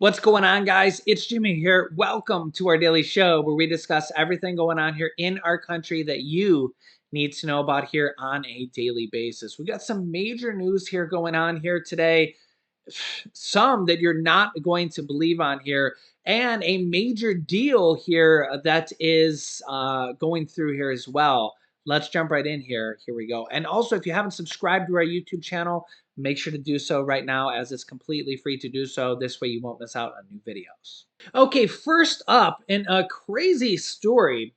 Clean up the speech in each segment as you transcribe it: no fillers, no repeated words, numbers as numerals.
What's going on, guys? It's Jimmy here. Welcome to our daily show where we discuss everything going on here in our country that you need to know about here on a daily basis. We got some major news here going on here today, some that you're not going to believe on here, and a major deal here that is going through here as well. Let's jump right in here. Here we go. And also, if you haven't subscribed to our YouTube channel, make sure to do so right now as it's completely free to do so. This way you won't miss out on new videos. Okay, first up in a crazy story,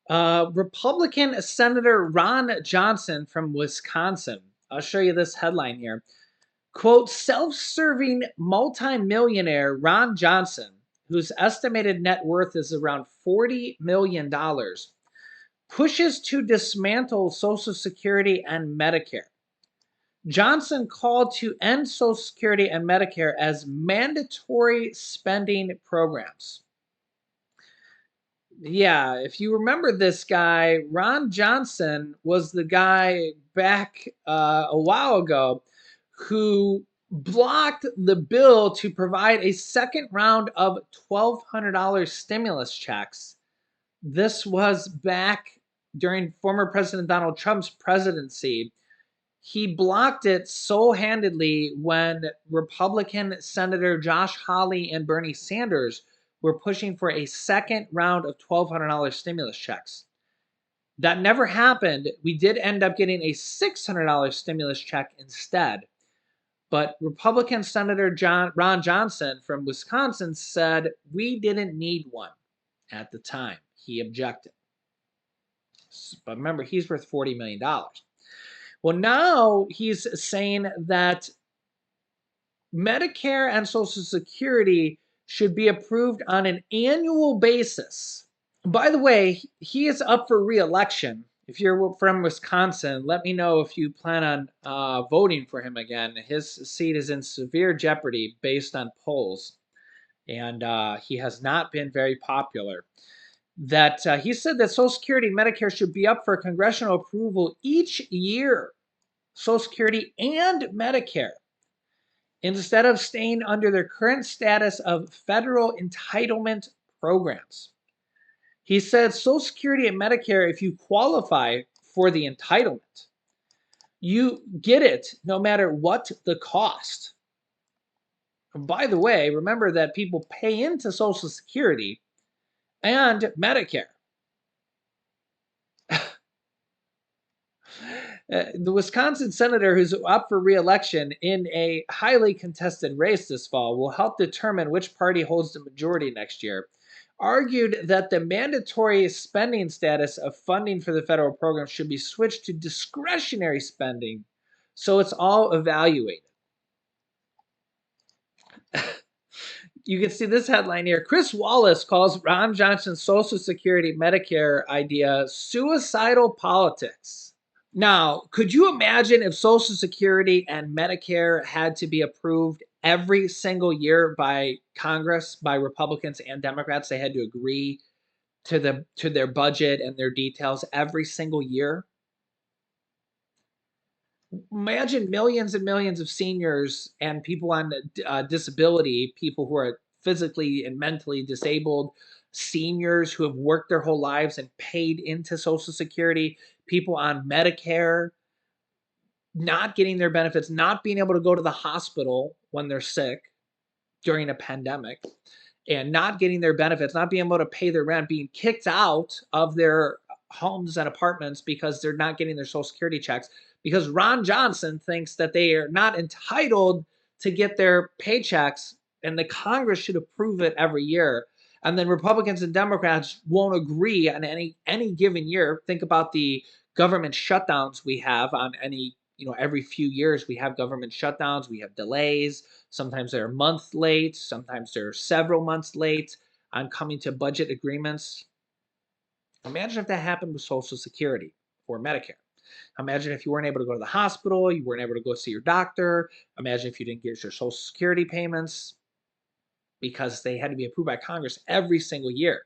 Republican Senator Ron Johnson from Wisconsin. I'll show you this headline here. Quote, self-serving multimillionaire Ron Johnson, whose estimated net worth is around $40 million, pushes to dismantle Social Security and Medicare. Johnson called to end Social Security and Medicare as mandatory spending programs. Yeah, if you remember this guy, Ron Johnson was the guy back a while ago who blocked the bill to provide a second round of $1,200 stimulus checks. This was back during former President Donald Trump's presidency. He blocked it so-handedly when Republican Senator Josh Hawley and Bernie Sanders were pushing for a second round of $1,200 stimulus checks. That never happened. We did end up getting a $600 stimulus check instead. But Republican Senator Ron Johnson from Wisconsin said we didn't need one at the time. He objected. But remember, he's worth $40 million. Well, now he's saying that Medicare and Social Security should be approved on an annual basis. By the way, he is up for re-election. If you're from Wisconsin, let me know if you plan on voting for him again. His seat is in severe jeopardy based on polls, and he has not been very popular. He said that Social Security and Medicare should be up for congressional approval each year, Social Security and Medicare, instead of staying under their current status of federal entitlement programs. He said Social Security and Medicare, if you qualify for the entitlement, you get it no matter what the cost. And by the way, remember that people pay into Social Security and Medicare. The Wisconsin senator who's up for re-election in a highly contested race this fall will help determine which party holds the majority next year, argued that the mandatory spending status of funding for the federal program should be switched to discretionary spending so it's all evaluated. You can see this headline here. Chris Wallace calls Ron Johnson's Social Security Medicare idea suicidal politics. Now, could you imagine if Social Security and Medicare had to be approved every single year by Congress, by Republicans and Democrats? They had to agree to their budget and their details every single year. Imagine millions and millions of seniors and people on disability, people who are physically and mentally disabled, seniors who have worked their whole lives and paid into Social Security, people on Medicare, not getting their benefits, not being able to go to the hospital when they're sick during a pandemic, and not getting their benefits, not being able to pay their rent, being kicked out of their homes and apartments because they're not getting their Social Security checks, because Ron Johnson thinks that they are not entitled to get their paychecks and the Congress should approve it every year. And then Republicans and Democrats won't agree on any given year. Think about the government shutdowns we have on every few years we have government shutdowns, we have delays. Sometimes they're a month late, sometimes they're several months late on coming to budget agreements. Imagine if that happened with Social Security or Medicare. Imagine if you weren't able to go to the hospital, you weren't able to go see your doctor. Imagine if you didn't get your Social Security payments because they had to be approved by Congress every single year.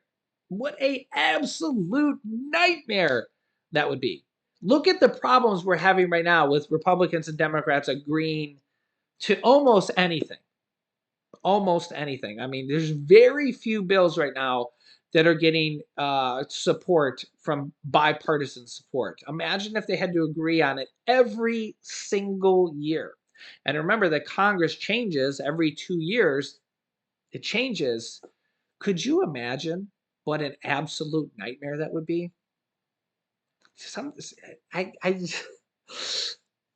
What an absolute nightmare that would be. Look at the problems we're having right now with Republicans and Democrats agreeing to almost anything. almost anything. I mean, there's very few bills right now that are getting support from bipartisan support. Imagine if they had to agree on it every single year. And remember that Congress changes every 2 years. It changes. Could you imagine what an absolute nightmare that would be? Some I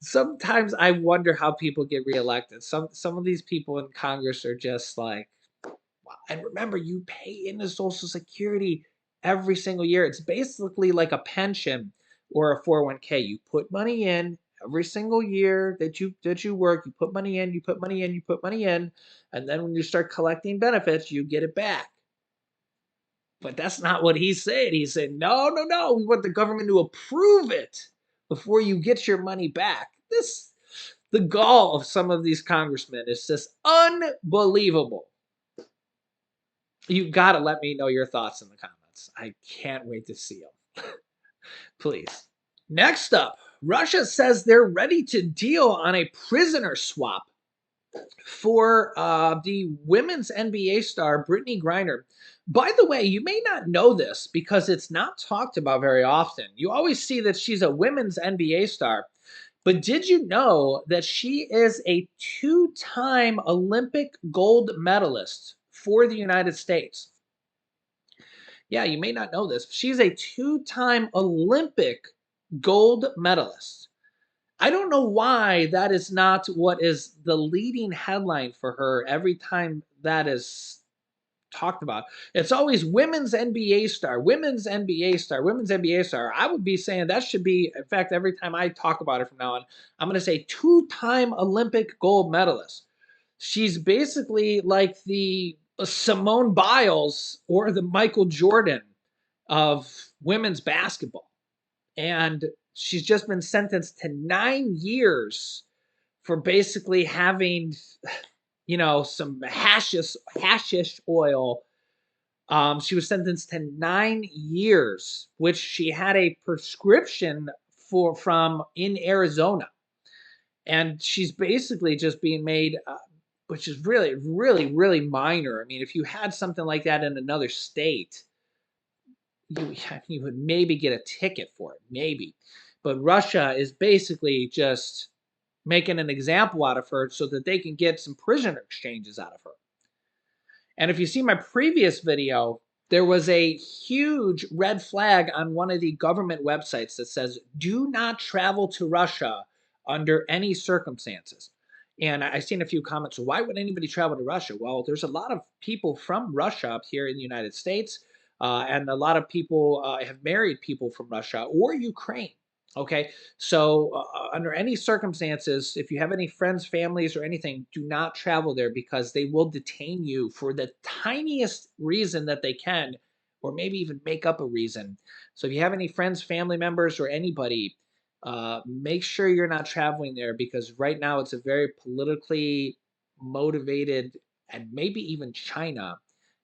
sometimes I wonder how people get reelected. Some of these people in Congress are just like, wow. And remember, you pay into Social Security every single year. It's basically like a pension or a 401k. You put money in every single year that you work. You put money in, you put money in, you put money in, and then when you start collecting benefits, you get it back. But that's not what he said. He said, no, no, no. We want the government to approve it before you get your money back. The gall of some of these congressmen is just unbelievable. You got to let me know your thoughts in the comments. I can't wait to see them. Please. Next up, Russia says they're ready to deal on a prisoner swap for the women's NBA star Brittney Griner. By the way, you may not know this because it's not talked about very often. You always see that she's a women's NBA star. But did you know that she is a two-time Olympic gold medalist for the United States? Yeah, you may not know this. She's a two-time Olympic gold medalist. I don't know why that is not what is the leading headline for her every time that is talked about. It's always women's NBA star, women's NBA star, women's NBA star. I would be saying that should be, in fact, every time I talk about it from now on, I'm going to say two-time Olympic gold medalist. She's basically like the Simone Biles or the Michael Jordan of women's basketball. And she's just been sentenced to 9 years for basically having, some hashish oil. She was sentenced to 9 years, which she had a prescription from in Arizona, and she's basically just being made, which is really, really, really minor. I mean, if you had something like that in another state, you would maybe get a ticket for it, maybe. But Russia is basically just making an example out of her so that they can get some prisoner exchanges out of her. And if you see my previous video, there was a huge red flag on one of the government websites that says, do not travel to Russia under any circumstances. And I've seen a few comments, so why would anybody travel to Russia? Well, there's a lot of people from Russia up here in the United States, and a lot of people have married people from Russia or Ukraine. Okay, so under any circumstances, if you have any friends, families, or anything, do not travel there because they will detain you for the tiniest reason that they can, or maybe even make up a reason. So if you have any friends, family members, or anybody, make sure you're not traveling there because right now it's a very politically motivated, and maybe even China.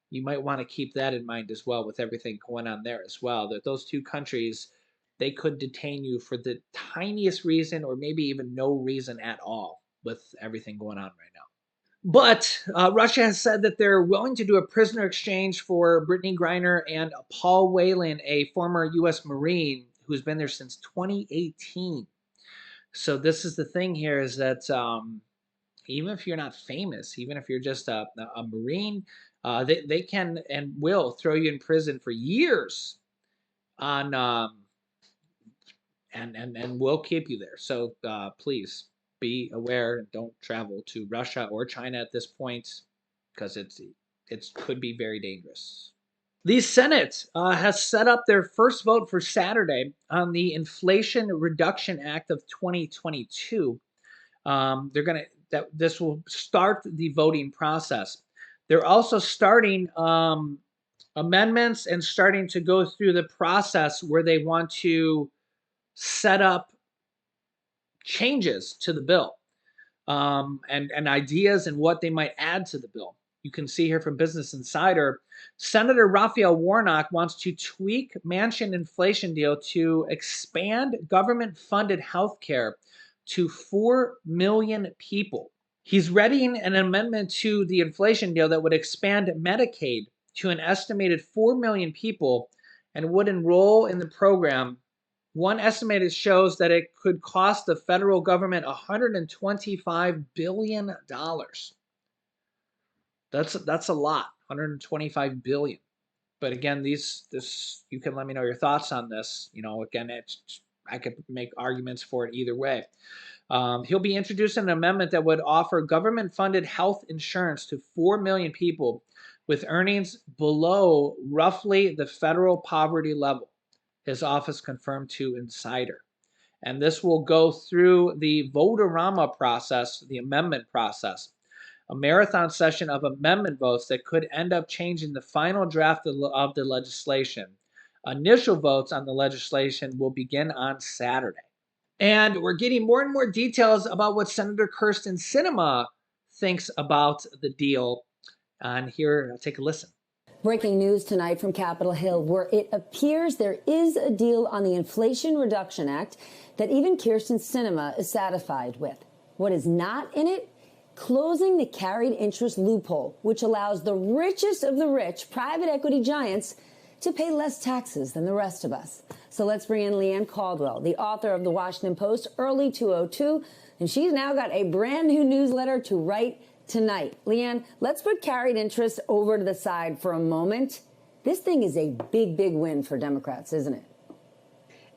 You might want to keep that in mind as well with everything going on there as well. That those two countries, they could detain you for the tiniest reason or maybe even no reason at all with everything going on right now. But Russia has said that they're willing to do a prisoner exchange for Brittney Griner and Paul Whelan, a former U.S. Marine who's been there since 2018. So this is the thing here is that even if you're not famous, even if you're just a Marine, they can and will throw you in prison for years on and will keep you there. So please be aware and don't travel to Russia or China at this point because it could be very dangerous. The Senate has set up their first vote for Saturday on the Inflation Reduction Act of 2022. They're going to this will start the voting process. They're also starting amendments and starting to go through the process where they want to set up changes to the bill and ideas and what they might add to the bill. You can see here from Business Insider, Senator Raphael Warnock wants to tweak Manchin inflation deal to expand government-funded health care to 4 million people. He's readying an amendment to the inflation deal that would expand Medicaid to an estimated 4 million people and would enroll in the program. One estimate shows that it could cost the federal government $125 billion. That's a lot, $125 billion. But again, this you can let me know your thoughts on this. Again, I could make arguments for it either way. He'll be introducing an amendment that would offer government-funded health insurance to 4 million people with earnings below roughly the federal poverty level, his office confirmed to Insider. And this will go through the vote-a-rama process, the amendment process, a marathon session of amendment votes that could end up changing the final draft of the legislation. Initial votes on the legislation will begin on Saturday. And we're getting more and more details about what Senator Kyrsten Sinema thinks about the deal. And here, take a listen. Breaking news tonight from Capitol Hill, where it appears there is a deal on the Inflation Reduction Act that even Kyrsten Sinema is satisfied with. What is not in it? Closing the carried interest loophole, which allows the richest of the rich, private equity giants, to pay less taxes than the rest of us. So let's bring in Leanne Caldwell, the author of the Washington Post, Early 202, and she's now got a brand new newsletter to write tonight. Leanne, let's put carried interest over to the side for a moment. This thing is a big, big win for Democrats, isn't it?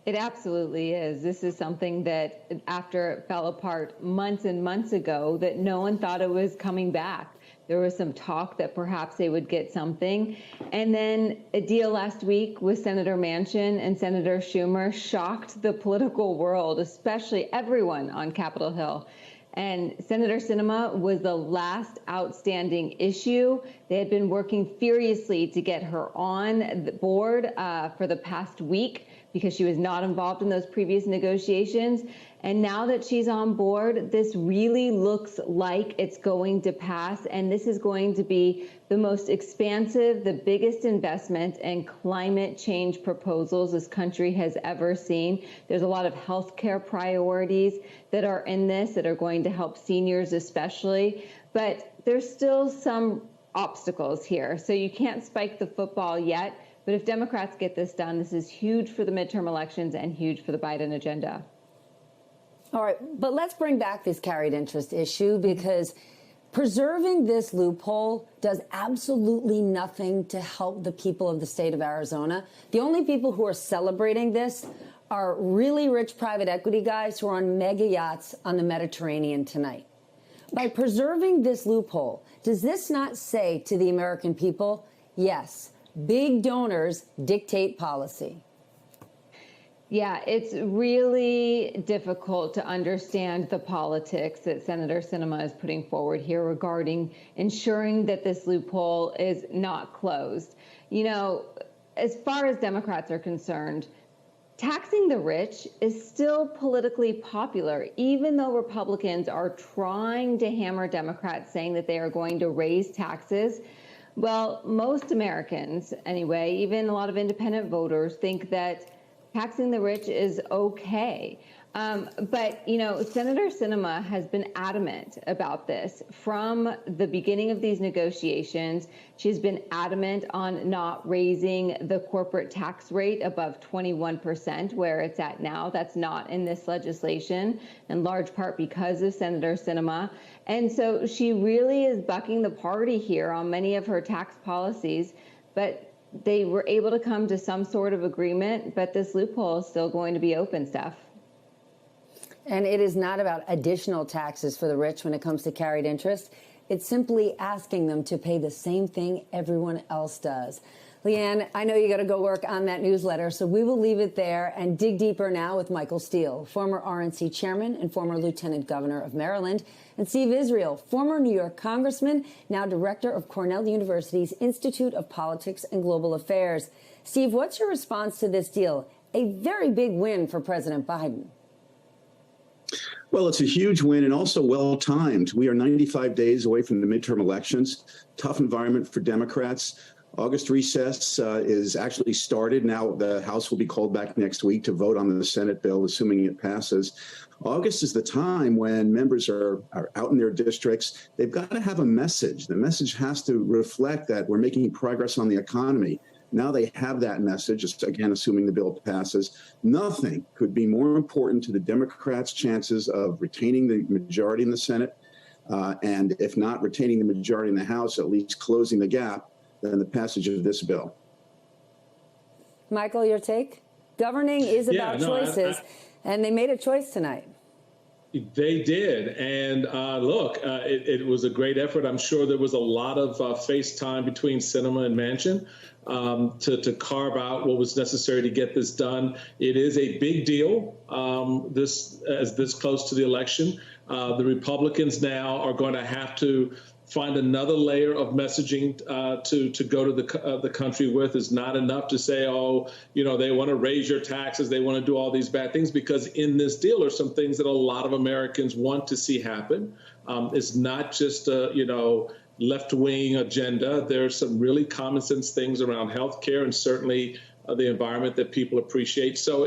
It absolutely is. This is something that after it fell apart months and months ago, that no one thought it was coming back. There was some talk that perhaps they would get something. And then a deal last week with Senator Manchin and Senator Schumer shocked the political world, especially everyone on Capitol Hill. And Senator Sinema was the last outstanding issue. They had been working furiously to get her on the board for the past week because she was not involved in those previous negotiations. And now that she's on board, this really looks like it's going to pass. And this is going to be the most expansive, the biggest investment in climate change proposals this country has ever seen. There's a lot of healthcare priorities that are in this that are going to help seniors especially. But there's still some obstacles here. So you can't spike the football yet. But if Democrats get this done, this is huge for the midterm elections and huge for the Biden agenda. All right, but let's bring back this carried interest issue, because preserving this loophole does absolutely nothing to help the people of the state of Arizona. The only people who are celebrating this are really rich private equity guys who are on mega yachts on the Mediterranean tonight. By preserving this loophole, does this not say to the American people, yes, big donors dictate policy? Yeah, it's really difficult to understand the politics that Senator Sinema is putting forward here regarding ensuring that this loophole is not closed. You know, as far as Democrats are concerned, taxing the rich is still politically popular, even though Republicans are trying to hammer Democrats, saying that they are going to raise taxes. Well, most Americans, anyway, even a lot of independent voters, think that taxing the rich is okay. But, you know, Senator Sinema has been adamant about this from the beginning of these negotiations. She's been adamant on not raising the corporate tax rate above 21%, where it's at now. That's not in this legislation, in large part because of Senator Sinema. And so she really is bucking the party here on many of her tax policies. But they were able to come to some sort of agreement, but this loophole is still going to be open, Steph. And it is not about additional taxes for the rich when it comes to carried interest. It's simply asking them to pay the same thing everyone else does. Leanne, I know you got to go work on that newsletter, so we will leave it there and dig deeper now with Michael Steele, former RNC chairman and former lieutenant governor of Maryland, and Steve Israel, former New York congressman, now director of Cornell University's Institute of Politics and Global Affairs. Steve, what's your response to this deal? A very big win for President Biden. Well, it's a huge win and also well-timed. We are 95 days away from the midterm elections. Tough environment for Democrats. August recess is actually started. Now the House will be called back next week to vote on the Senate bill, assuming it passes. August is the time when members are out in their districts. They've got to have a message. The message has to reflect that we're making progress on the economy. Now they have that message, again, assuming the bill passes. Nothing could be more important to the Democrats' chances of retaining the majority in the Senate, and if not retaining the majority in the House, at least closing the gap, than the passage of this bill. Michael, your take? Governing is about choices, and they made a choice tonight. They did. And look, it was a great effort. I'm sure there was a lot of FaceTime between Sinema and Manchin to carve out what was necessary to get this done. It is a big deal this close to the election. The Republicans now are going to have to find another layer of messaging to go to the country with. Is not enough to say, oh, they want to raise your taxes, they want to do all these bad things, because in this deal are some things that a lot of Americans want to see happen. It's not just a left-wing agenda. There's some really common sense things around health care and certainly the environment that people appreciate. So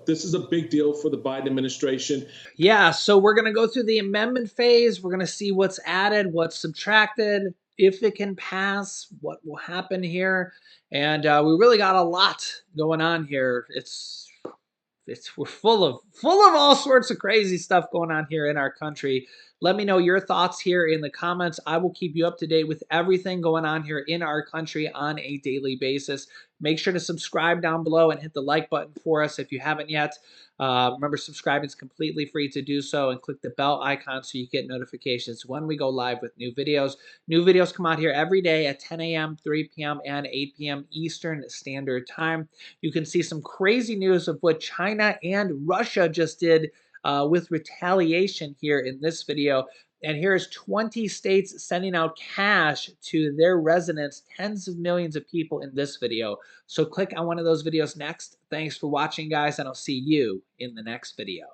this is a big deal for the Biden administration. Yeah, so we're going to go through the amendment phase. We're going to see what's added, what's subtracted, if it can pass, what will happen here. And we really got a lot going on here. We're full of all sorts of crazy stuff going on here in our country. Let me know your thoughts here in the comments. I will keep you up to date with everything going on here in our country on a daily basis. Make sure to subscribe down below and hit the like button for us if you haven't yet. Remember, subscribing is completely free to do so, and click the bell icon so you get notifications when we go live with new videos. New videos come out here every day at 10 a.m., 3 p.m., and 8 p.m. Eastern Standard Time. You can see some crazy news of what China and Russia just did with retaliation here in this video. And here's 20 states sending out cash to their residents, tens of millions of people in this video. So click on one of those videos next. Thanks for watching, guys, and I'll see you in the next video.